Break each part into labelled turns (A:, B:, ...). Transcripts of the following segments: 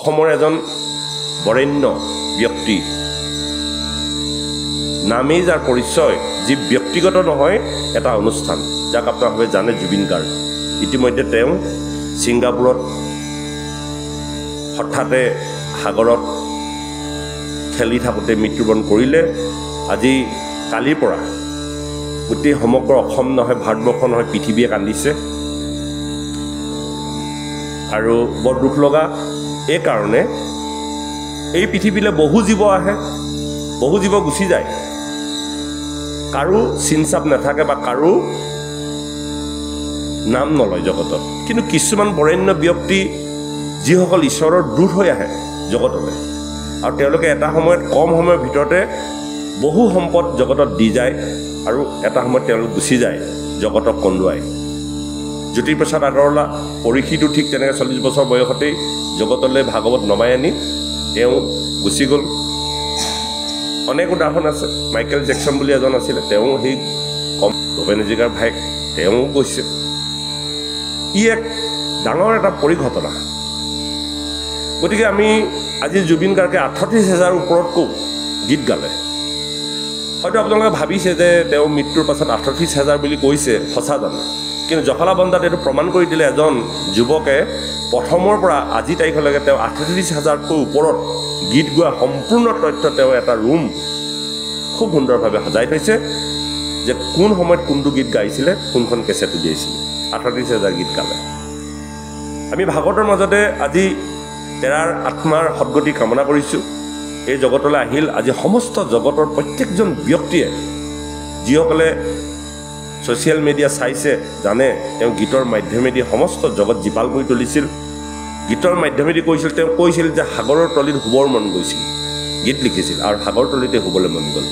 A: অসমৰ এজন বৰেণ্য ব্যক্তি নামেই যাৰ পৰিচয় যি ব্যক্তিগত নহয় এটা অনুষ্ঠান যাক আপোনালোকে জানে জুবিন গাৰ্গ ইতিমধ্যে তেওঁ ছিংগাপুৰত হঠাতে সাগৰত খেলি থাকোঁতে মৃত্যুবৰণ কৰিলে আজি কালিৰ পৰা গোটেই সমগ্ৰ অসম নহয় ভাৰতবৰ্ষ নহয় পৃথিৱীয়ে কান্দিছে আৰু বৰ দুখ লগা এই কাৰণে এই পৃথিৱীলৈ বহু জীৱ আহে বহু জীৱ গুচি যায় কাৰো চিনচাপ নাথাকে বা কাৰো নাম নলয় জগতত কিন্তু কিছুমান বৰেণ্য ব্যক্তি যিসকল ঈশ্বৰৰ দূত হৈ আহে জগতলৈ আৰু তেওঁলোকে এটা সময়ত কম সময়ৰ ভিতৰতে বহু সম্পদ জগতত দি যায় আৰু এটা সময়ত তেওঁলোক গুচি যায় জগতক কন্দুৱাই জ্যোতিপ্ৰসাদ আগৰৱালা পৰীক্ষিতো ঠিক তেনেকৈ 40 বছৰ বয়সতেই জগতলৈ ভাগৱত নমাই আনি তেওঁ গুচি গ'ল অনেক উদাহৰণ আছে মাইকেল জেকচন বুলি এজন আছিলে তেওঁ সেই কম ভূপেন হাজৰিকাৰ ভাইক তেওঁ গৈছে ই এক ডাঙৰ এটা পৰিঘটনা গতিকে আমি আজি জুবিন গাৰ্গে 38,000 ওপৰতকৈ গীত গালে হয়তো আপোনালোকে ভাবিছে যে তেওঁ মৃত্যুৰ পাছত 38,000 বুলি কৈছে সঁচা জানো কিন্তু জখলাবন্ধাত এইটো প্ৰমাণ কৰি দিলে এজন যুৱকে প্ৰথমৰ পৰা আজি তাৰিখলৈকে তেওঁ 38,000কৈ ওপৰত গীত গোৱা সম্পূৰ্ণ তথ্য তেওঁ এটা ৰুম খুব সুন্দৰভাৱে সজাই থৈছে যে কোন সময়ত কোনটো গীত গাইছিলে কোনখন কেছেট উলিয়াইছিলে 38,000 গীত গালে আমি ভাগৱতৰ মাজতে আজি তেৰাৰ আত্মাৰ সদ্গতি কামনা কৰিছোঁ এই জগতলৈ আহিল আজি সমস্ত জগতৰ প্ৰত্যেকজন ব্যক্তিয়ে যিসকলে ছ'চিয়েল মিডিয়া চাইছে জানে তেওঁ গীতৰ মাধ্যমেদি সমস্ত জগত জীপাল কৰি তুলিছিল গীতৰ মাধ্যমেদি তেওঁ কৈছিল যে সাগৰৰ তলিত শুবৰ মন গৈছিল গীত লিখিছিল আৰু সাগৰৰ তলিতে শুবলৈ মন গ'ল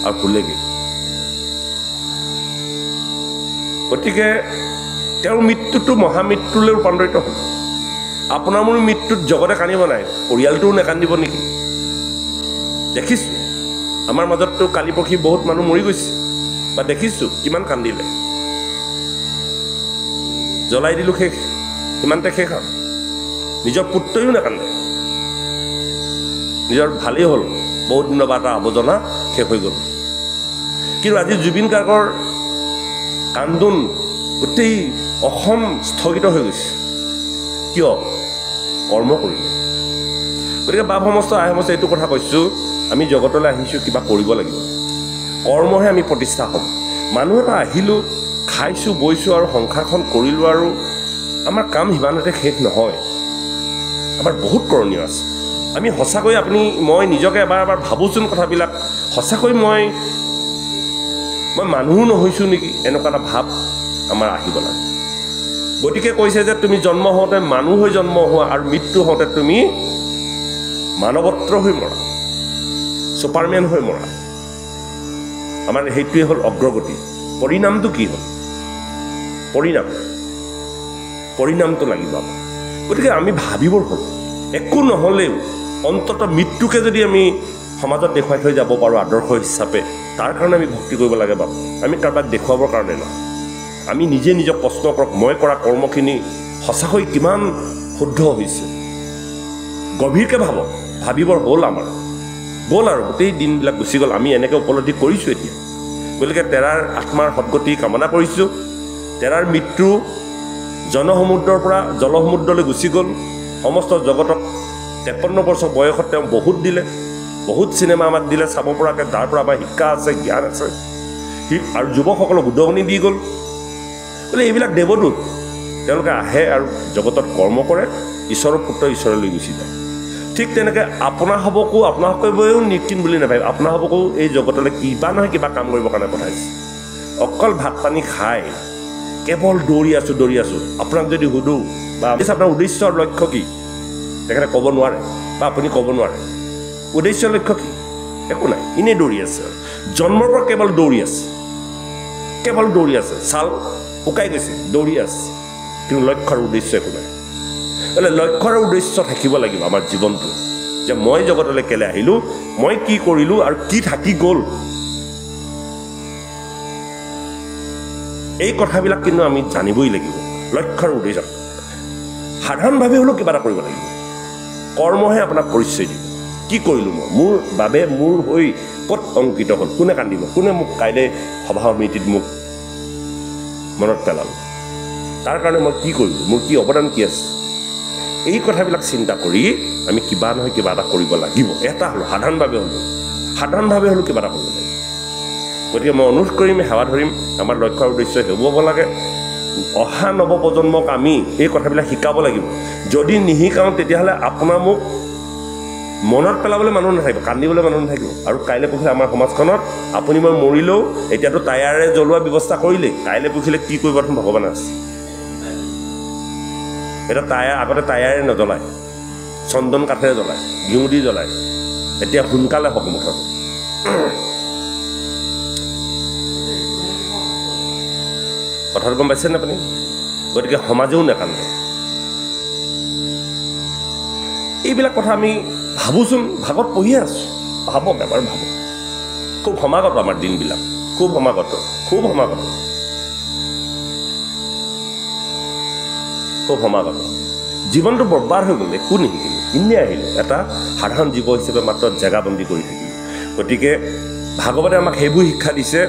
A: আৰু শুলেগৈ গতিকে তেওঁৰ মৃত্যুটো মহামৃত্যুলৈ ৰূপান্তৰিত হ'ল আপোনাৰ মোৰ মৃত্যুত জগতে কান্দিব নাই পৰিয়ালটোও নেকান্দিব নেকি দেখিছোঁ আমাৰ মাজততো কালি পৰহি বহুত মানুহ মৰি গৈছে বা দেখিছোঁ কিমান কান্দিলে জ্বলাই দিলোঁ শেষ ইমানতে শেষ আৰু নিজৰ পুত্ৰইও নাকান্দে নিজৰ ভালেই হ'ল বহুত দিনৰ পৰা এটা আৱৰ্জনা শেষ হৈ গ'ল কিন্তু আজি জুবিন গাৰ্গৰ কান্দোন গোটেই অসম স্থগিত হৈ গৈছে কিয় কৰ্ম কৰিলে গতিকে বাপ সমস্ত আই সমস্ত এইটো কথা কৈছোঁ আমি জগতলৈ আহিছোঁ কিবা কৰিব লাগিব কৰ্মহে আমি প্ৰতিষ্ঠা হ'ম মানুহ এটা আহিলোঁ খাইছোঁ বৈছোঁ আৰু সংসাৰখন কৰিলোঁ আৰু আমাৰ কাম সিমানতে শেষ নহয় আমাৰ বহুত কৰণীয় আছে আমি সঁচাকৈ আপুনি মই নিজকে এবাৰ ভাবোচোন কথাবিলাক সঁচাকৈ মই মানুহো নহৈছোঁ নেকি এনেকুৱা এটা ভাৱ আমাৰ আহিব লাগে গতিকে কৈছে যে তুমি জন্ম হওঁতে মানুহ হৈ জন্ম হোৱা আৰু মৃত্যু হওঁতে তুমি মানৱত্ৰ হৈ মৰা ছুপাৰমেন হৈ মৰা আমাৰ সেইটোৱে হ'ল অগ্ৰগতি পৰিণামটো কি হ'ল পৰিণামটো লাগিব গতিকে আমি ভাবিবৰ হ'ল একো নহ'লেও অন্ততঃ মৃত্যুকে যদি আমি সমাজত দেখুৱাই থৈ যাব পাৰোঁ আদৰ্শ হিচাপে তাৰ কাৰণে আমি ভক্তি কৰিব লাগে বাৰু আমি কাৰোবাক দেখুৱাবৰ কাৰণে নহয় আমি নিজে নিজক প্ৰশ্ন কৰক মই কৰা কৰ্মখিনি সঁচাকৈ কিমান শুদ্ধ হৈছে গভীৰকৈ ভাবিবৰ হ'ল আমাৰ গ'ল আৰু গোটেই দিনবিলাক গুচি গ'ল আমি এনেকৈ উপলব্ধি কৰিছোঁ এতিয়া গতিকে তেৰাৰ আত্মাৰ সদ্গতি কামনা কৰিছোঁ তেৰাৰ মৃত্যু জনসমুদ্ৰৰ পৰা জলসমুদ্ৰলৈ গুচি গ'ল সমস্ত জগতক 53 বছৰ বয়সত তেওঁ বহুত দিলে বহুত চিনেমা আমাক দিলে চাব পৰাকৈ তাৰ পৰা আমাৰ শিক্ষা আছে জ্ঞান আছে আৰু যুৱকসকলক উদগনি দি গ'ল বোলে এইবিলাক দেৱদূত তেওঁলোকে আহে আৰু জগতত কৰ্ম কৰে ঈশ্বৰৰ পুত্ৰ ঈশ্বৰলৈ গুচি যায় ঠিক তেনেকৈ আপোনাসকো আপোনাসকলেও নিকিন বুলি নাভাবে আপোনাসকো এই জগতলৈ কিবা নহয় কিবা কাম কৰিবৰ কাৰণে পঠাইছে অকল ভাত পানী খাই কেৱল দৌৰি আছোঁ আপোনাক যদি সুধোঁ বা আপোনাৰ উদ্দেশ্য লক্ষ্য কি তেখেতে ক'ব নোৱাৰে বা আপুনি ক'ব নোৱাৰে উদ্দেশ্য লক্ষ্য কি একো নাই এনেই দৌৰি আছে জন্মৰ পৰা কেৱল দৌৰি আছে ছাল শুকাই গৈছে দৌৰি আছে কিন্তু লক্ষ্য আৰু উদ্দেশ্য একো নাই বোলে লক্ষ্য আৰু উদ্দেশ্য থাকিব লাগিব আমাৰ জীৱনটো যে মই জগতলৈ কেলৈ আহিলোঁ মই কি কৰিলোঁ আৰু কি থাকি গ'ল এই কথাবিলাক কিন্তু আমি জানিবই লাগিব লক্ষ্য আৰু উদ্দেশ্য সাধাৰণভাৱে হ'লেও কিবা এটা কৰিব লাগিব কৰ্মহে আপোনাক পৰিচয় দিব কি কৰিলোঁ মই মোৰ বাবে মোৰ হৈ ক'ত অংকিত হ'ল কোনে কান্দিব কোনে মোক কাইলৈ সভা সমিতিত মোক মনত পেলাল তাৰ কাৰণে মই কি কৰিলোঁ মোৰ কি অৱদান কি আছে এই কথাবিলাক চিন্তা কৰি আমি কিবা নহয় কিবা এটা কৰিব লাগিব এটা হ'লেও সাধাৰণভাৱে হ'লেও কিবা এটা কৰিব লাগিব গতিকে মই অনুৰোধ কৰিম সেৱা ধৰিম আমাৰ লক্ষ্য উদ্দেশ্য হেৰুৱাব লাগে অহা নৱপ্ৰজন্মক আমি এই কথাবিলাক শিকাব লাগিব যদি নিশিকাওঁ তেতিয়াহ'লে আপোনাৰ মোক মনত পেলাবলৈ মানুহ নাথাকিব কান্দিবলৈ মানুহ নাথাকিব আৰু কাইলৈ পৰহিলে আমাৰ সমাজখনত আপুনি মই মৰিলেও এতিয়াতো টায়াৰে জ্বলোৱা ব্যৱস্থা কৰিলেই কাইলৈ পৰহিলে কি কৰিব ভগৱান আছে এটা টায়াৰ আগতে টায়াৰে নজ্বলায় চন্দন কাঠেৰে জ্বলায় ঘিউ দি জ্বলায় এতিয়া সোনকালে হওক মুঠত কথাটো গম পাইছেনে আপুনি গতিকে সমাজেও নেকান্দে এইবিলাক কথা আমি ভাবোচোন ভাগত পঢ়িয়ে আছোঁ ভাবক এবাৰ ভাবক খুব সমাগত আমাৰ দিনবিলাক খুব সমাগত জীৱনটো বৰবাদ হৈ গ'ল একো নিশিকিলোঁ এনেই আহিলোঁ এটা সাধাৰণ জীৱ হিচাপে মাত্ৰ জেগাবন্দী কৰি থাকিলোঁ গতিকে ভাগৱতে আমাক সেইবোৰ শিক্ষা দিছে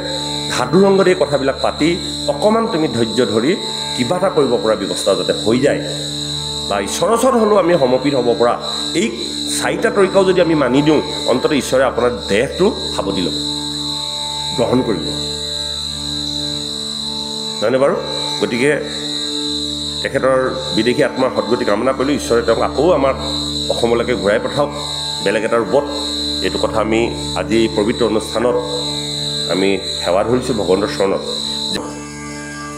A: সাধু ৰংগত এই কথাবিলাক পাতি অকণমান তুমি ধৈৰ্য ধৰি কিবা এটা কৰিব পৰা ব্যৱস্থা যাতে হৈ যায় বা ঈশ্বৰৰ ওচৰত হ'লেও আমি সমৰ্পিত হ'ব পৰা এই 4টা তৰিকাও যদি আমি মানি দিওঁ অন্ততঃ ঈশ্বৰে আপোনাৰ দেহটো সাৱটি ল'ব গ্ৰহণ কৰিব নহয়নে বাৰু গতিকে তেখেতৰ বিদেশী আত্মাৰ সদগতি কামনা কৰিলোঁ ঈশ্বৰে তেওঁক আকৌ আমাক অসমলৈকে ঘূৰাই পঠাওক বেলেগ এটা ৰূপত এইটো কথা আমি আজি এই পবিত্ৰ অনুষ্ঠানত আমি সেৱা ধৰিছোঁ ভগৱন্তৰ চৰণত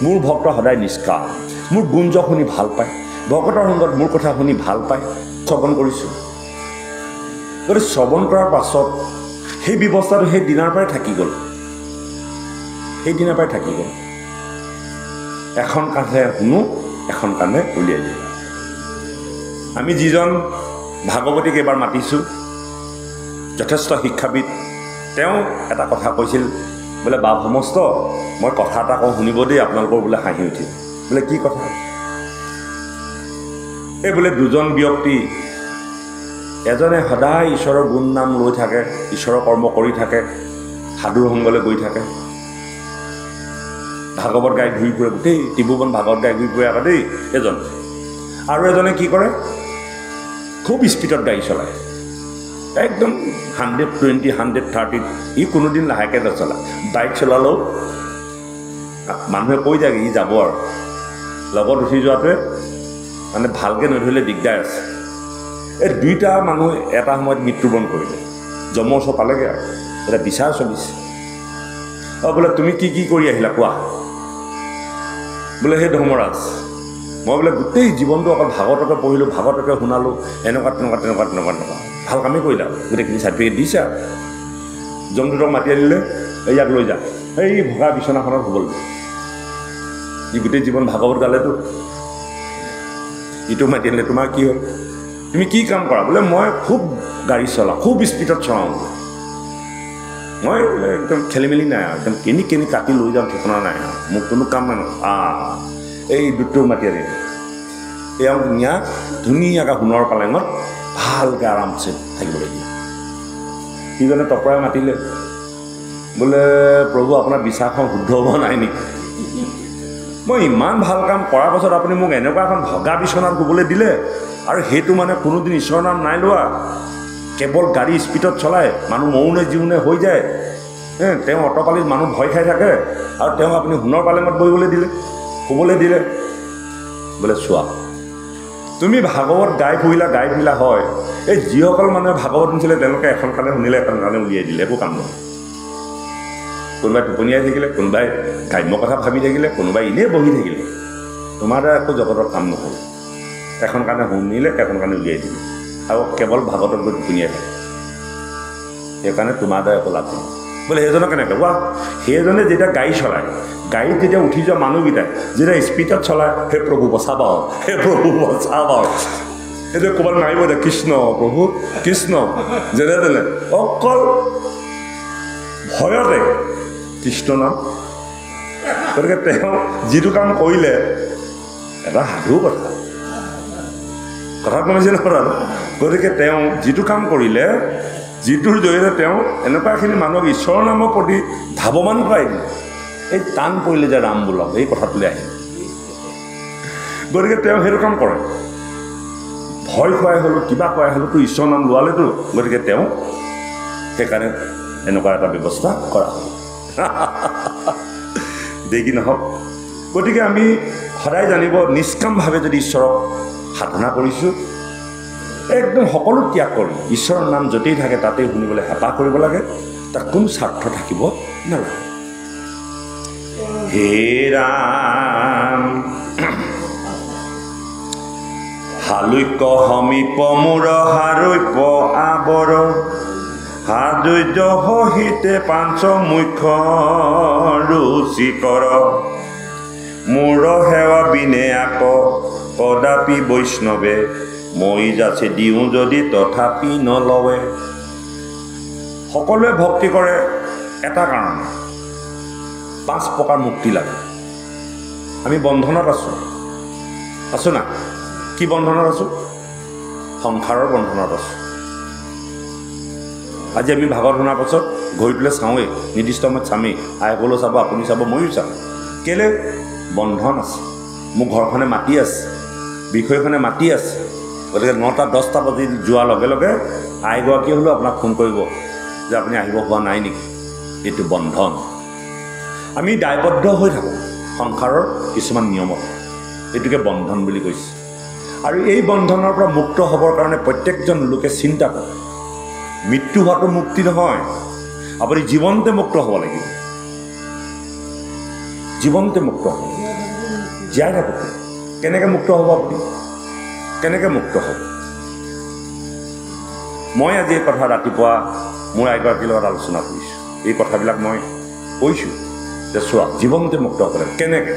A: মোৰ ভক্ত সদায় নিষ্কাম মোৰ গুঞ্জ শুনি ভাল পায় ভকতৰ সংগত মোৰ কথা শুনি ভাল পায় শ্ৰৱণ কৰিছোঁ গতিকে শ্ৰৱণ কৰাৰ পাছত সেই ব্যৱস্থাটো সেই দিনাৰ পৰাই থাকি গ'ল এখন কাণে শুনো এখন কাণে উলিয়াই দিওঁ আমি যিজন ভাগৱতীক এইবাৰ মাতিছোঁ যথেষ্ট শিক্ষাবিদ তেওঁ এটা কথা কৈছিল বোলে বাপ সমস্ত মই কথা এটা কওঁ শুনিব দেই আপোনালোকৰ বোলে হাঁহি উঠিল বোলে কি কথা এই বোলে দুজন ব্যক্তি এজনে সদায় ঈশ্বৰৰ গুণ নাম লৈ থাকে ঈশ্বৰৰ কৰ্ম কৰি থাকে সাধুৰ সংগলৈ গৈ থাকে ভাগৱত গাই ঘূৰি ফুৰে গোটেই ত্ৰিভুৱন ভাগৱত গাই ঘূৰি ফুৰে আকৌ দেই এজন আৰু এজনে কি কৰে খুব স্পীডত গাড়ী চলায় একদম 120 130 ই কোনোদিন লাহেকৈ নচলায় বাইক চলালেও মানুহে কৈ যায় ই যাব আৰু লগত উঠি যোৱাটোৱে মানে ভালকৈ নধৰিলে দিগদাৰ আছে এই দুইটা মানুহ এটা সময়ত মৃত্যুবৰণ কৰিলে যমৰ ওচৰ পালেগৈ আৰু এটা বিচাৰ চলিছে বোলে তুমি কি কৰি আহিলা কোৱা বোলে সেই ধৰ্মৰাজ মই বোলে গোটেই জীৱনটো অকল ভাগৱতকে পঢ়িলোঁ ভাগৱতকে শুনালোঁ এনেকুৱা ভাল কামেই কৰিলা গোটেইখিনি চাৰ্টিফিকেট দিছা যমদূতক মাতি আনিলে ইয়াক লৈ যা এই ভগা বিচনাখনত শুবলৈ ই গোটেই জীৱন ভাগৱত গালেতো ইটো মাতি আনিলে তোমাৰ কি হ'ল তুমি কি কাম কৰা বোলে মই খুব গাড়ী চলাওঁ খুব স্পীডত চলাওঁ মই একদম খেলি মেলি নাই আৰু একদম কেনি কাটি লৈ যাওঁ ঠিকনা নাই আৰু মোক কোনো কাম নাই এই দুটো মাতি আনিলে এওঁ ধুনীয়াকৈ সোণৰ পালেঙত ভালকৈ আৰামছে থাকিবলৈ দিয়ে সিজনে তপৰাই মাতিলে বোলে প্ৰভু আপোনাৰ বিচাৰখন শুদ্ধ হোৱা নাই নেকি মই ইমান ভাল কাম কৰাৰ পাছত আপুনি মোক এনেকুৱা এখন ভগা বিচনাত শুবলৈ দিলে আৰু সেইটো মানে কোনোদিন ঈশ্বৰৰ নাম নাই লোৱা কেৱল গাড়ী স্পীডত চলায় মানুহ মৌনে জীউনে হৈ যায় তেওঁ অটপালিত মানুহ ভয় খাই থাকে আৰু তেওঁক আপুনি সোণৰ পালেঙত বহিবলৈ দিলে শুবলৈ দিলে বোলে চোৱা তুমি ভাগৱত গাই ফুৰিলা হয় এই যিসকল মানুহে ভাগৱত শুনিছিলে তেওঁলোকে এখন কাণে শুনিলে এখন কাণে উলিয়াই দিলে একো কাম নহয় কোনোবাই টোপনিয়াই থাকিলে কোনোবাই গ্ৰাম্য কথা ভাবি থাকিলে কোনোবাই এনেই বহি থাকিলে তোমাৰ দ্বাৰা একো জগতৰ কাম নহ'ল এখন কাণে শুনিলে এখন কাণে উলিয়াই দিলে আৰু কেৱল ভাগৱতত গৈ টোপনিয়াই থাকে সেইকাৰণে তোমাৰ দ্বাৰা একো লাভ নহয় বোলে সেইজনক কেনেকৈ কোৱা সেইজনে যেতিয়া গাড়ী চলায় গাড়ীত যেতিয়া উঠি যোৱা মানুহকেইটাই যেতিয়া স্পীডত চলায় সেই প্ৰভু বচাব সেইটো ক'ৰবাত মাৰিব দে কৃষ্ণ প্ৰভু কৃষ্ণ যেনে তেনে অকল ভয়তে কৃষ্ণ নাম গতিকে তেওঁ যিটো কাম কৰিলে এটা সাধু কথা কথা কৈছে নহয়। গতিকে তেওঁ যিটো কাম কৰিলে, যিটোৰ জৰিয়তে তেওঁ এনেকুৱা এখিনি মানুহক ঈশ্বৰৰ নামৰ প্ৰতি ধাৱমান কৰাই দিলে। এই টান পৰিলে যে ৰাম বোলক এই কথাটোলৈ আহিল। গতিকে তেওঁ সেইটো কাম কৰে। ভয় খুৱাই হ'লেও কিবা খুৱাই হ'লেও তো ঈশ্বৰৰ নাম লোৱালেতো, গতিকে তেওঁ সেইকাৰণে এনেকুৱা এটা ব্যৱস্থা কৰা হ'ল। দেখি নহওক। গতিকে আমি সদায় জানিব, নিষ্কামভাৱে যদি ঈশ্বৰক সাধনা কৰিছোঁ, একদম সকলো ত্যাগ কৰি ঈশ্বৰৰ নাম য'তেই থাকে তাতেই শুনিবলৈ হেঁপাহ কৰিব লাগে। তাত কোনো স্বাৰ্থ থাকিব নালাগে। হে ৰাম হালৈক সমীপ মোৰ হাৰৈপ আবৰ, হাজৈৰ্য সহিতে পাঞ্চ মুখ্য ৰুচিকৰ, মোৰ সেৱা বিনে আক কদাপি বৈষ্ণৱে, মই যাচে দিওঁ যদি তথাপি নলৱে। সকলোৱে ভক্তি কৰে এটা কাৰণে, 5 প্ৰকাৰ মুক্তি লাগে। আমি বন্ধনত আছোঁ না? কি বন্ধনত আছোঁ? সংসাৰৰ বন্ধনত আছোঁ। আজি আমি ভাগৱত শুনাৰ পাছত ঘড়ীটোলৈ চাওঁৱেই, নিৰ্দিষ্ট সময়ত চামেই। আইসকলেও চাব, আপুনি চাব, ময়ো চাম। কেলৈ? বন্ধন আছে। মোৰ ঘৰখনে মাতি আছে, বিষয়খনে মাতি আছে। গতিকে 9টা 10টা বাজি যোৱাৰ লগে লগে আইগৰাকী হ'লেও আপোনাক ফোন কৰিব যে আপুনি আহিব হোৱা নাই নেকি। এইটো বন্ধন। আমি দায়বদ্ধ হৈ থাকোঁ সংসাৰৰ কিছুমান নিয়মত, এইটোকে বন্ধন বুলি কৈছে। আৰু এই বন্ধনৰ পৰা মুক্ত হ'বৰ কাৰণে প্ৰত্যেকজন লোকে চিন্তা কৰে। মৃত্যু হোৱাটো মুক্তি নহয়, আপুনি জীৱনতে মুক্ত হ'ব লাগিব। জীৱনতে মুক্ত হ'ব, জীয়াই থাকক। কেনেকৈ মুক্ত হ'ব আপুনি? কেনেকৈ মুক্ত হ'ব? মই আজি এই কথা ৰাতিপুৱা মোৰ আইগৰাকীৰ লগত আলোচনা কৰিছোঁ। এই কথাবিলাক মই কৈছোঁ যে চোৱা, জীৱনতে মুক্ত হ'ব লাগে। কেনেকৈ?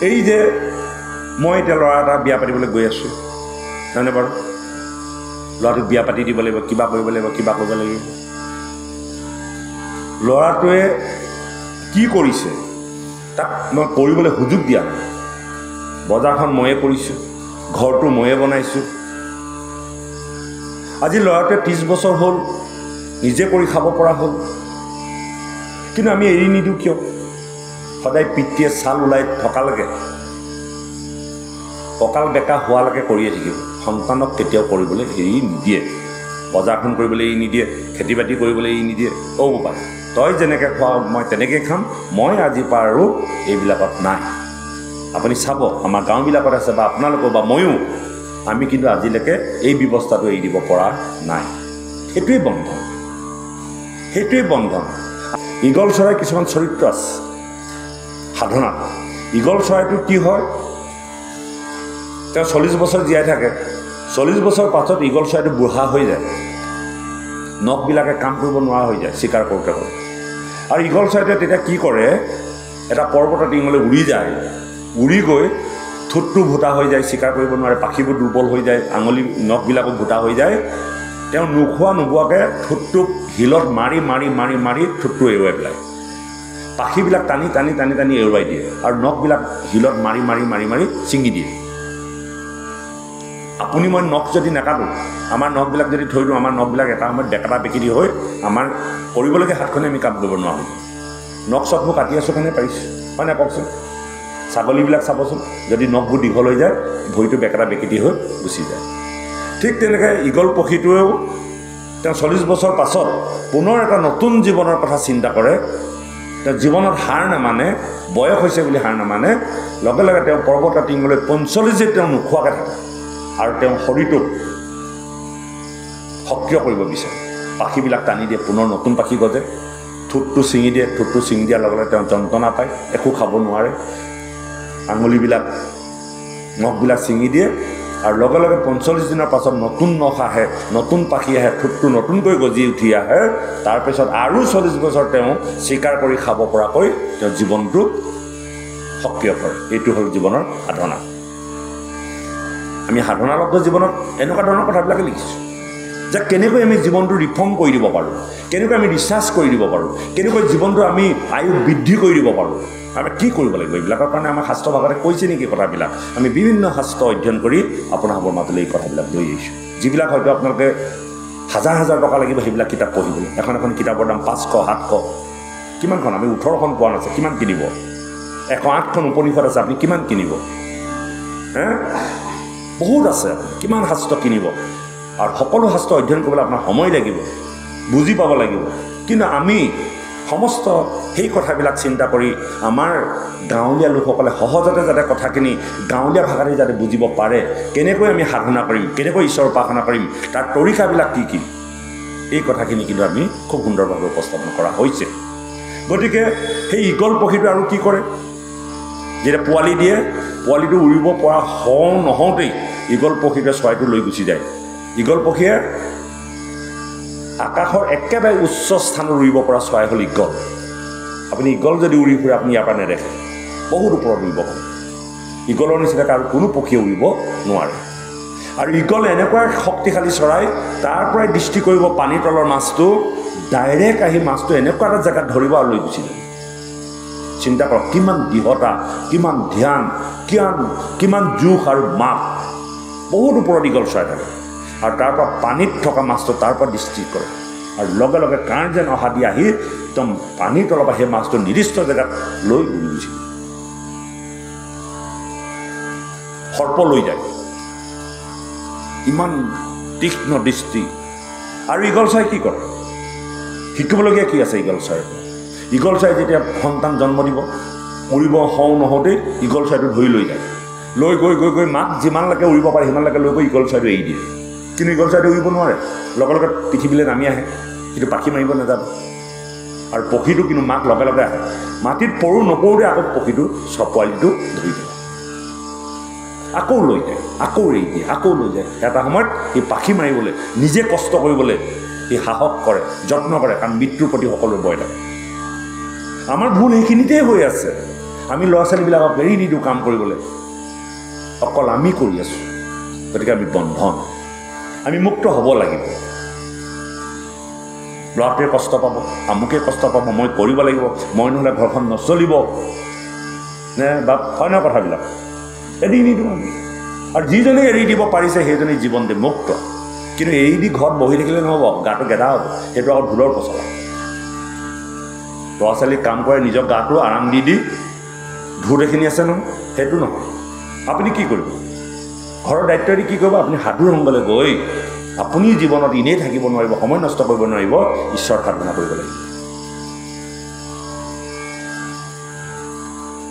A: এই যে মই এতিয়া ল'ৰা এটা বিয়া পাতিবলৈ গৈ আছোঁ, নহয়নে বাৰু? ল'ৰাটোক বিয়া পাতি দিব লাগিব, কিবা কৰিব লাগিব, কিবা কৰিব লাগিব। ল'ৰাটোৱে কি কৰিছে তাক মই কৰিবলৈ সুযোগ দিয়া নাই। বজাৰখন ময়ে কৰিছোঁ, ঘৰটো ময়ে বনাইছোঁ। আজি ল'ৰাটোৱে 30 বছৰ হ'ল, নিজে কৰি খাব পৰা হ'ল, কিন্তু আমি এৰি নিদিওঁ কিয়? সদায় পিতৃয়ে ছাল ওলাই থকালৈকে, কঁকাল বেকা হোৱালৈকে কৰিয়ে থাকিব। সন্তানক কেতিয়াও কৰিবলৈ এৰি নিদিয়ে। বজাৰখন কৰিবলৈ এৰি নিদিয়ে, খেতি বাতি কৰিবলৈ এৰি নিদিয়ে। অ' বাবা, তই যেনেকৈ খোৱা মই তেনেকৈ খাম, মই আজিৰ পৰা আৰু এইবিলাকত নাই। আপুনি চাব, আমাৰ গাঁওবিলাকত আছে বা আপোনালোকৰ বা ময়ো, আমি কিন্তু আজিলৈকে এই ব্যৱস্থাটো এৰি দিব পৰা নাই। সেইটোৱেই বন্ধন, সেইটোৱেই বন্ধন। ঈগল চৰাই কিছুমান চৰিত্ৰ আছে সাধনাত। ঈগল চৰাইটো কি হয়, তেওঁ 40 বছৰ জীয়াই থাকে। 40 বছৰ পাছত ঈগল চৰাইটো বুঢ়া হৈ যায়, নখবিলাকে কাম কৰিব নোৱাৰা হৈ যায় চিকাৰ কৰোঁতে কৰোঁতে। আৰু ঈগল চৰাইটোৱে তেতিয়া কি কৰে, এটা পৰ্বতৰ টিঙলৈ উৰি যায়, উৰি গৈ ঠোঁটটো ভোটা হৈ যায়, চিকাৰ কৰিব নোৱাৰে, পাখিবোৰ দুৰ্বল হৈ যায়, আঙুলি নখবিলাকো ভোটা হৈ যায়। তেওঁ নোখোৱা নোবোৱাকৈ ঠোঁটটোক শিলত মাৰি মাৰি মাৰি মাৰি ঠোঁটটো এৰুৱাই পেলায়। পাখিবিলাক টানি টানি টানি টানি এৰুৱাই দিয়ে আৰু নখবিলাক শিলত মাৰি মাৰি মাৰি মাৰি ছিঙি দিয়ে। আপুনি মই নখ যদি নাকাটোঁ, আমাৰ নখবিলাক যদি থৈ দিওঁ, আমাৰ নখবিলাক এটা সময়ত বেকেটা বেকেটি হৈ আমাৰ কৰিবলগীয়া হাতখনে আমি কাম কৰিব নোৱাৰোঁ। নখ চখবোৰ কাটি আছোঁ কাৰণে পাৰিছোঁ, হয় নাই কওকচোন? ছাগলীবিলাক চাবচোন, যদি নখবোৰ দীঘল হৈ যায়, ভৰিটো বেকেটা বেকেটি হৈ গুচি যায়। ঠিক তেনেকৈ ঈগল পক্ষীটোৱেও তেওঁ 40 বছৰ পাছত পুনৰ এটা নতুন জীৱনৰ কথা চিন্তা কৰে। তেওঁ জীৱনত হাৰ নামানে, বয়স হৈছে বুলি হাৰ নামানে, লগে লগে তেওঁ পৰ্বতৰ টিঙলৈ 45 তেওঁ নোখোৱাকৈ থাকে আৰু তেওঁ শৰীৰটোক সক্ৰিয় কৰিব বিচাৰে। পাখিবিলাক টানি দিয়ে, পুনৰ নতুন পাখি গজে, ঠোঁটটো ছিঙি দিয়ে, ঠোঁটটো ছিঙি দিয়াৰ লগে লগে তেওঁ যন্ত্ৰণা পায়, একো খাব নোৱাৰে, আঙুলিবিলাক নখবিলাক ছিঙি দিয়ে আৰু লগে লগে 45 দিনৰ পাছত নতুন নখ আহে, নতুন পাখি আহে, ঠোঁটটো নতুনকৈ গজি উঠি আহে। তাৰপিছত আৰু 40 বছৰ তেওঁ চিকাৰ কৰি খাব পৰাকৈ তেওঁ জীৱনটো সক্ৰিয় কৰে। এইটো হ'ল জীৱনৰ সাধনা। আমি সাধনালব্ধ জীৱনত এনেকুৱা ধৰণৰ কথাবিলাকে লিখিছোঁ। যে কেনেকৈ আমি জীৱনটো ৰিফৰ্ম কৰি দিব পাৰোঁ, কেনেকৈ আমি ৰিচাৰ্চ কৰি দিব পাৰোঁ, কেনেকৈ জীৱনটো আমি আয়ু বৃদ্ধি কৰি দিব পাৰোঁ, আমি কি কৰিব লাগিব। এইবিলাকৰ কাৰণে আমাৰ শাস্ত্ৰ ভাগতে কৈছে নেকি কথাবিলাক। আমি বিভিন্ন শাস্ত্ৰ অধ্যয়ন কৰি আপোনালোকৰ মাজলৈ এই কথাবিলাক লৈ আহিছোঁ, যিবিলাক হয়তো আপোনালোকে হাজাৰ হাজাৰ টকা লাগিব সেইবিলাক কিতাপ পঢ়িবলৈ। এখন এখন কিতাপৰ দাম 500 700 কিমানখন, আমি 18খন পোৱা নাছে, কিমান কিনিব? 108খন উপনিষদ আছে, আপুনি কিমান কিনিব? বহুত আছে, কিমান শাস্ত্ৰ কিনিব? আৰু সকলো শাস্ত্ৰ অধ্যয়ন কৰিবলৈ আপোনাৰ সময় লাগিব, বুজি পাব লাগিব। কিন্তু আমি সমস্ত সেই কথাবিলাক চিন্তা কৰি আমাৰ গাঁৱলীয়া লোকসকলে সহজতে যাতে কথাখিনি গাঁৱলীয়া ভাষাতে যাতে বুজিব পাৰে, কেনেকৈ আমি সাধনা কৰিম, কেনেকৈ ঈশ্বৰ উপাসনা কৰিম, তাৰ তৰিকাবিলাক কি কি, এই কথাখিনি কিন্তু আমি খুব সুন্দৰভাৱে উপস্থাপন কৰা হৈছে। গতিকে সেই ঈগল পক্ষীটো আৰু কি কৰে, যেতিয়া পোৱালি দিয়ে, পোৱালিটো উৰিব পৰা নহওঁতেই ঈগল পক্ষীটোৱে চৰাইটো লৈ গুচি যায়। ঈগল পক্ষীয়ে আকাশৰ একেবাৰে উচ্চ স্থানত উৰিব পৰা চৰাই হ'ল ঈগল। আপুনি ঈগল যদি উৰি ফুৰে আপুনি ইয়াৰ পৰা নেদেখে, বহুত ওপৰত উৰিব পাৰে। ঈগলৰ নিচিনাকৈ আৰু কোনো পক্ষীয়ে উৰিব নোৱাৰে। আৰু ঈগল এনেকুৱা শক্তিশালী চৰাই, তাৰ পৰাই দৃষ্টি কৰিব পানীৰ তলৰ মাছটো, ডাইৰেক্ট আহি মাছটো এনেকুৱা এটা জেগাত ধৰিব আৰু লৈ গুচি যাব। চিন্তা কৰক কিমান দৃঢ়তা, কিমান ধ্যান, কিমান জোখ আৰু মাপ। বহুত ওপৰত ঈগল চৰাই থাকে আৰু তাৰ পৰা পানীত থকা মাছটো তাৰ পৰা দৃষ্টি কৰে আৰু লগে লগে কাঁড় যেন অহা দি আহি একদম পানীৰ তলৰ পৰা সেই মাছটো নিৰ্দিষ্ট জেগাত লৈ উৰি গুচি সৰ্প লৈ যায়। ইমান তীক্ষ্ণ দৃষ্টি। আৰু ঈগল চৰাই কি কৰে, শিকিবলগীয়া কি আছে ঈগল চৰাই? ঈগল চৰাই যেতিয়া সন্তান জন্ম দিব, উৰিব নহওঁতেই ঈগল চৰাইটো ধৰি লৈ যায়, লৈ গৈ গৈ গৈ মাক যিমানলৈকে উৰিব পাৰে সিমানলৈকে লৈ গৈ ঈগল চৰাইটো এৰি দিয়ে। কিন্তু ঈগল চৰাইটো উৰিব নোৱাৰে, লগে লগে পৃথিৱীলৈ নামি আহে, কিন্তু পাখি মাৰিব নাযাব। আৰু পক্ষীটো কিন্তু মাক লগে লগে আহে, মাটিত নপৰোঁতে আকৌ পক্ষীটো পোৱালিটো ধৰি দিয়ে, আকৌ লৈ যায়, আকৌ এৰি দিয়ে, আকৌ লৈ যায়। এটা সময়ত সেই পাখি মাৰিবলৈ, নিজে কষ্ট কৰিবলৈ সি সাহস কৰে, যত্ন কৰে, কাৰণ মৃত্যুৰ প্ৰতি সকলোৰে ভয় লাগে। আমাৰ ভুল সেইখিনিতে হৈ আছে। আমি ল'ৰা ছোৱালীবিলাকক এৰি নিদিওঁ কাম কৰিবলৈ, অকল আমি কৰি আছোঁ। গতিকে আমি বন্ধন, আমি মুক্ত হ'ব লাগিব। ল'ৰাটোৱে কষ্ট পাব, আমুকে কষ্ট পাব, মই কৰিব লাগিব, মই নহ'লে ঘৰখন নচলিব নে, বা অন্য কথাবিলাক এৰি নিদিওঁ আমি। আৰু যিজনে এৰি দিব পাৰিছে সেইজনে জীৱনতে মুক্ত। কিন্তু এৰি দি ঘৰত বহি থাকিলে নহ'ব, গাটো গেদা হ'ব, সেইটো আকৌ ভুলৰ পচলা। ল'ৰা ছোৱালীক কাম কৰে, নিজৰ গাটো আৰাম দি দি ভূত এখিনি আছে নহয়, সেইটো নহয়। আপুনি কি কৰিব, ঘৰৰ দায়িত্ব দি কি কৰিব, আপুনি সাধুৰ সংগলৈ গৈ আপুনি জীৱনত এনেই থাকিব নোৱাৰিব, সময় নষ্ট কৰিব নোৱাৰিব, ঈশ্বৰ সাধনা কৰিব লাগিব।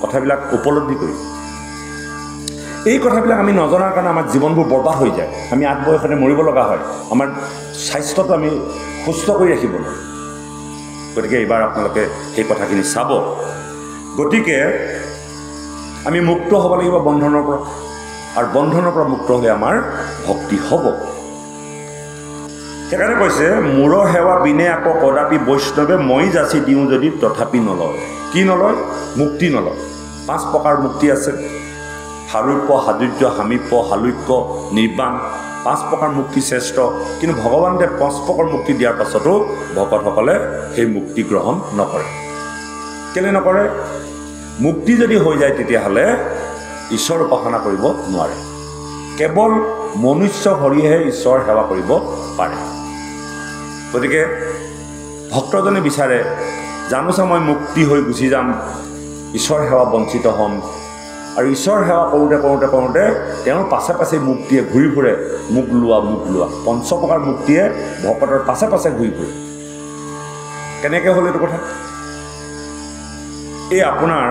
A: কথাবিলাক উপলব্ধি কৰিব। এই কথাবিলাক আমি নজনাৰ কাৰণে আমাৰ জীৱনবোৰ বৰবাদ হৈ যায়। আমি আগবয়সতে মৰিব লগা হয়, আমাৰ স্বাস্থ্যটো আমি সুস্থ কৰি ৰাখিব নোৱাৰোঁ। গতিকে এইবাৰ আপোনালোকে সেই কথাখিনি চাব। গতিকে আমি মুক্ত হ'ব লাগিব বন্ধনৰ পৰা, আৰু বন্ধনৰ পৰা মুক্ত হ'লে আমাৰ ভক্তি হ'ব। সেইকাৰণে কৈছে, মূৰৰ সেৱা বিনে আকৌ কদাপি বৈষ্ণৱে মই যাচি দিওঁ যদি তথাপি নলয়। কি নলয়? মুক্তি নলয়। 5 প্ৰকাৰ মুক্তি আছে, সাৰূপ্য, সাদৃশ্য, সামীপ্য, সালোক্য, নিৰ্বাণ। 5 প্ৰকাৰ মুক্তি শ্ৰেষ্ঠ। কিন্তু ভগৱানে 5 প্ৰকাৰ মুক্তি দিয়াৰ পাছতো ভকতসকলে সেই মুক্তি গ্ৰহণ নকৰে। কেলৈ নকৰে? মুক্তি যদি হৈ যায় তেতিয়াহ'লে ঈশ্বৰ উপাসনা কৰিব নোৱাৰে। কেৱল মনুষ্য হৰিহে ঈশ্বৰ সেৱা কৰিব পাৰে। গতিকে ভক্তজনে বিচাৰে, জানোচা মই মুক্তি হৈ গুচি যাম, ঈশ্বৰ সেৱা বঞ্চিত হ'ম। আৰু ঈশ্বৰ সেৱা কৰোঁতে কৰোঁতে কৰোঁতে তেওঁৰ পাছে পাছে মুক্তিয়ে ঘূৰি ফুৰে, মোক লোৱা মোক লোৱা। 5 প্ৰকাৰ মুক্তিয়ে ভকতৰ পাছে পাছে ঘূৰি ফুৰে। কেনেকৈ হ'ল এইটো কথা? এই আপোনাৰ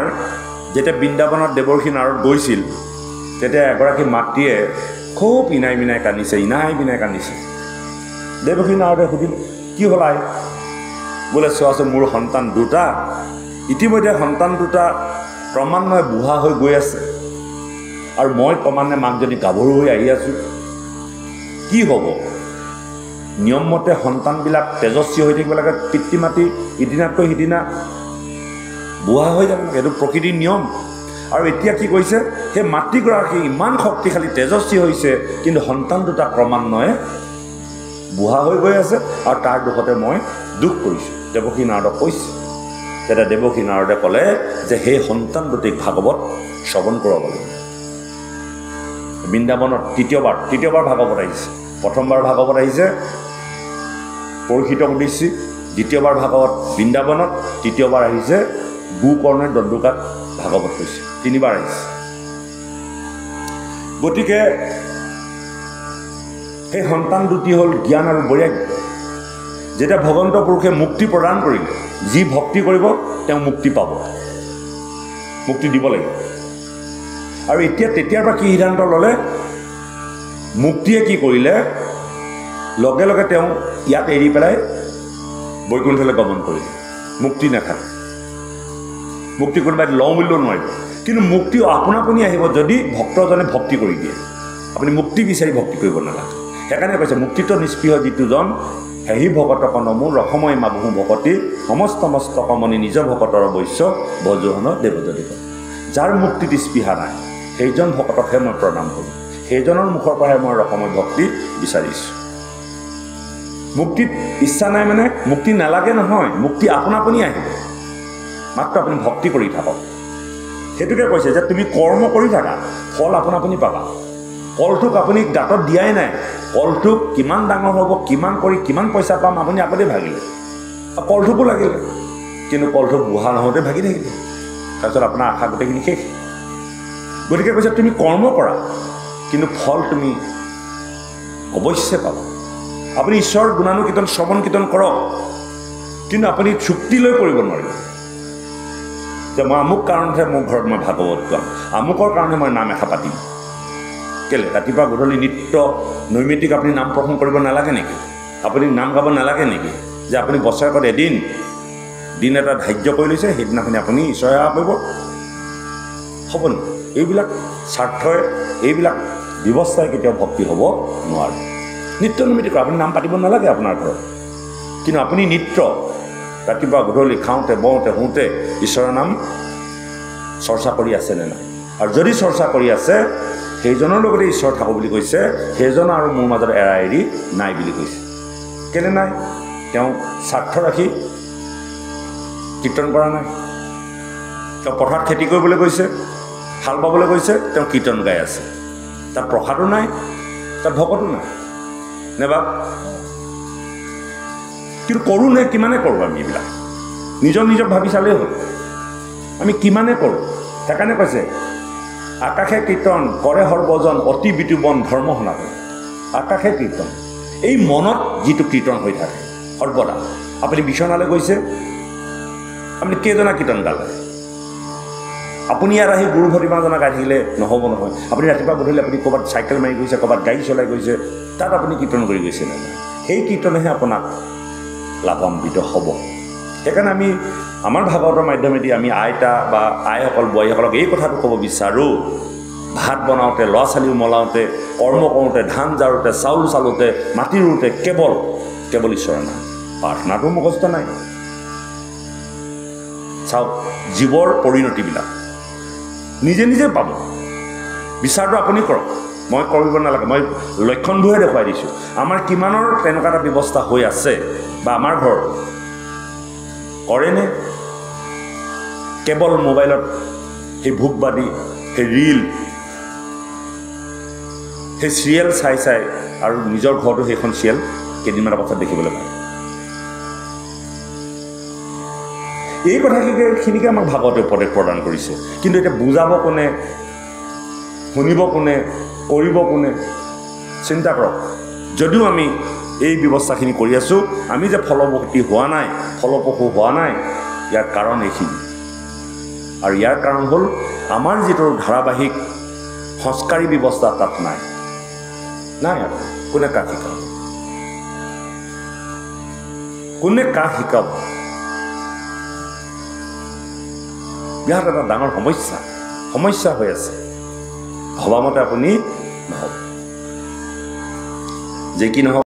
A: যেতিয়া বৃন্দাবনত দেৱৰ্ষি নাৰদ গৈছিল, তেতিয়া এগৰাকী মাতৃয়ে খুব ইনাই বিনাই কান্দিছে, দেৱৰ্ষি নাৰদে সুধিল, কি হ'ল আই? বোলে চোৱাচোন, মোৰ সন্তান 2টা, ইতিমধ্যে সন্তান 2টা ক্ৰমান্বয়ে বুঢ়া হৈ গৈ আছে, আৰু মই ক্ৰমান্বয়ে মাকজনী গাভৰু হৈ আহি আছোঁ। কি হ'ব? নিয়মমতে সন্তানবিলাক তেজস্বী হৈ থাকিব লাগে, পিতৃ মাতৃ ইদিনাতকৈ সিদিনা বুঢ়া হৈ যাব লাগে, এইটো প্ৰকৃতিৰ নিয়ম। আৰু এতিয়া কি কৈছে, সেই মাতৃগৰাকী ইমান শক্তিশালী তেজস্বী হৈছে, কিন্তু সন্তান 2টা ক্ৰমান্বয়ে
B: বুঢ়া হৈ গৈ আছে আৰু তাৰ দুখতে মই দুখ কৰিছোঁ। দেৱকী নাৰদক কৈছে, তেতিয়া দেৱকী নাৰদে ক'লে যে সেই সন্তান দুটিক ভাগৱত শ্ৰৱণ কৰাব লাগিব। বৃন্দাবনত তৃতীয়বাৰ ভাগৱত আহিছে। প্ৰথমবাৰ ভাগৱত আহিছে পৰীক্ষিতক উদ্দেশ্যি, দ্বিতীয়বাৰ ভাগৱত বৃন্দাবনত, তৃতীয়বাৰ আহিছে গোকৰ্ণে দণ্ডুকাত ভাগৱত কৈছে। 3 বাৰ আহিছে। গতিকে সেই সন্তান দুটি হ'ল জ্ঞান আৰু বৈৰাগ্য। যেতিয়া ভগৱন্ত পুৰুষে মুক্তি প্ৰদান কৰিলে, যি ভক্তি কৰিব তেওঁ মুক্তি পাব, মুক্তি দিব লাগিব। আৰু এতিয়া তেতিয়াৰ পৰা কি সিদ্ধান্ত ল'লে, মুক্তিয়ে কি কৰিলে, লগে লগে তেওঁ ইয়াত এৰি পেলাই বৈকুণ্ঠলৈ গমন কৰিলে। মুক্তি নাথাকে, মুক্তি কোনোবাই লওঁ বুলিও নোৱাৰিব। কিন্তু মুক্তি আপোনাপুনি আহিব যদি ভক্তজনে ভক্তি কৰি দিয়ে। আপুনি মুক্তি বিচাৰি ভক্তি কৰিব নালাগে। সেইকাৰণে কৈছে মুক্তিত নিষ্পৃহ যিটোজন সেহি ভকতক নমো ৰসময় মাবহু ভকতি সমস্ত মস্তকমণি নিজ ভকতৰ বৈশ্য ভজোহন দেৱদেৱ। যাৰ মুক্তিত স্পৃহা নাই সেইজন ভকতকহে মই প্ৰণাম কৰোঁ, সেইজনৰ মুখৰ পৰাহে মই ৰসময় ভক্তি বিচাৰিছোঁ। মুক্তিত ইচ্ছা নাই মানে মুক্তি নালাগে নহয়, মুক্তি আপোনাপুনি আহিব, মাত্ৰ আপুনি ভক্তি কৰি থাকক। সেইটোকে কৈছে যে তুমি কৰ্ম কৰি থাকা, ফল আপোনাপুনি পাবা। কলটোক আপুনি গাঁতত দিয়াই নাই, কলটোক কিমান ডাঙৰ হ'ব, কিমান কৰি কিমান পইচা পাম আপুনি আগতে ভাগিলে, কলটোকো লাগিলে, কিন্তু কলটোক বুঢ়া নহওঁতে ভাগি থাকিলে, তাৰপিছত আপোনাৰ আশা গোটেইখিনি শেষ। গতিকে কৈছে তুমি কৰ্ম কৰা, কিন্তু ফল তুমি অৱশ্যে পাবা। আপুনি ঈশ্বৰৰ গুণানুকীৰ্তন শ্ৰৱণ কীৰ্তন কৰক, কিন্তু আপুনি চুক্তি লৈ কৰিব নোৱাৰিব যে মই আমুক কাৰণতহে মোৰ ঘৰত মই ভাগৱত গাম, আমুকৰ কাৰণে মই নাম এষা পাতিম। কেলে ৰাতিপুৱা গধূলি নিত্য নৈমিত্তিক আপুনি নাম প্ৰসংগ কৰিব নালাগে নেকি? আপুনি নাম গাব নালাগে নেকি? যে আপুনি বছৰেকত এদিন দিন এটা ধাৰ্য কৰি লৈছে, সেইদিনাখনি আপুনি ঈশ্বৰ সেৱা কৰিব হ'ব নেকি? এইবিলাক স্বাৰ্থই, এইবিলাক ব্যৱস্থাই কেতিয়াও ভক্তি হ'ব নোৱাৰে। নিত্য নৈমিত্তিক আপুনি নাম পাতিব নালাগে আপোনাৰ ঘৰত, কিন্তু আপুনি নিত্য ৰাতিপুৱা গধূলি খাওঁতে বওঁতে শুওঁতে ঈশ্বৰৰ নাম চৰ্চা কৰি আছেনে নাই? আৰু যদি চৰ্চা কৰি আছে সেইজনৰ লগতে ঈশ্বৰ থাকোঁ বুলি কৈছে, সেইজন আৰু মোৰ মাজত এৰা এৰি নাই বুলি কৈছে। কেলে নাই? তেওঁ স্বাৰ্থ ৰাখি কীৰ্তন কৰা নাই। তেওঁ পথাৰত খেতি কৰিবলৈ গৈছে, হাল বাবলৈ গৈছে, তেওঁ কীৰ্তন গাই আছে। তাত প্ৰসাদো নাই, তাত ভকতো নাই, নেবা। কিন্তু কৰোঁ নে কিমানে কৰোঁ আমি এইবিলাক? নিজক ভাবি চালেই হ'ল আমি কিমানে কৰোঁ। সেইকাৰণে কৈছে আকাশে কীৰ্তন কৰে সৰ্বজন অতি বিতুবন ধৰ্ম সনাতন। আকাশে কীৰ্তন, এই মনত যিটো কীৰ্তন হৈ থাকে সৰ্বদা। আপুনি বিচনালৈ গৈছে, আপুনি কেইজনা কীৰ্তন গালে? আপুনি ইয়াত আহি গুৰু ভতিমাজনা গাই থাকিলে নহ'ব নহয়। আপুনি ৰাতিপুৱা গধূলি আপুনি ক'ৰবাত চাইকেল মাৰি গৈছে, ক'ৰবাত গাড়ী চলাই গৈছে, তাত আপুনি কীৰ্তন কৰি গৈছে নে নাই? সেই কীৰ্তনেহে আপোনাক লাভান্বিত হ'ব। সেইকাৰণে আমি আমাৰ ভাগৱতৰ মাধ্যমেদি আমি আইতা বা আইসকল বোৱাৰীসকলক এই কথাটো ক'ব বিচাৰোঁ, ভাত বনাওঁতে, ল'ৰা ছোৱালী মলাওঁতে, কৰ্ম কৰোঁতে, ধান জাৰোঁতে, চাউল চালোঁতে, মাটি ৰুওঁতে কেৱল ঈশ্বৰৰ নাম। প্ৰাৰ্থনাটো মুখস্থ নাই। চাওক জীৱৰ পৰিণতিবিলাক নিজে নিজে পাব। বিচাৰটো আপুনি কৰক, মই কৰিব নালাগে। মই লক্ষণবোৰহে দেখুৱাই দিছোঁ। আমাৰ কিমানৰ তেনেকুৱা এটা ব্যৱস্থা হৈ আছে বা আমাৰ ঘৰত কৰেনে? কেৱল মোবাইলত সেই ভোগবাদী, সেই ৰীল, সেই চিৰিয়েল চাই চাই, আৰু নিজৰ ঘৰতো সেইখন চিৰিয়েল কেইদিনমানৰ পাছত দেখিবলৈ পায়। এই কথাখিনিকে আমাক ভাগৱতে উপদেশ প্ৰদান কৰিছে। কিন্তু এতিয়া বুজাব কোনে, শুনিব কোনে, কৰিব কোনে? চিন্তা কৰক। যদিও আমি এই ব্যৱস্থাখিনি কৰি আছোঁ, আমি যে ফলৱৰ্তী হোৱা নাই, ফলপ্ৰসূ হোৱা নাই, ইয়াৰ কাৰণ এইখিনি। আৰু ইয়াৰ কাৰণ হ'ল আমাৰ যিটো ধাৰাবাহিক সংস্কাৰী ব্যৱস্থা তাত নাই। আৰু কোনে কাক শিকাব? কোনে কাক শিকাব? বিৰাট এটা ডাঙৰ সমস্যা হৈ আছে। ভবামতে আপুনি নহ'ব। যে কি নহওক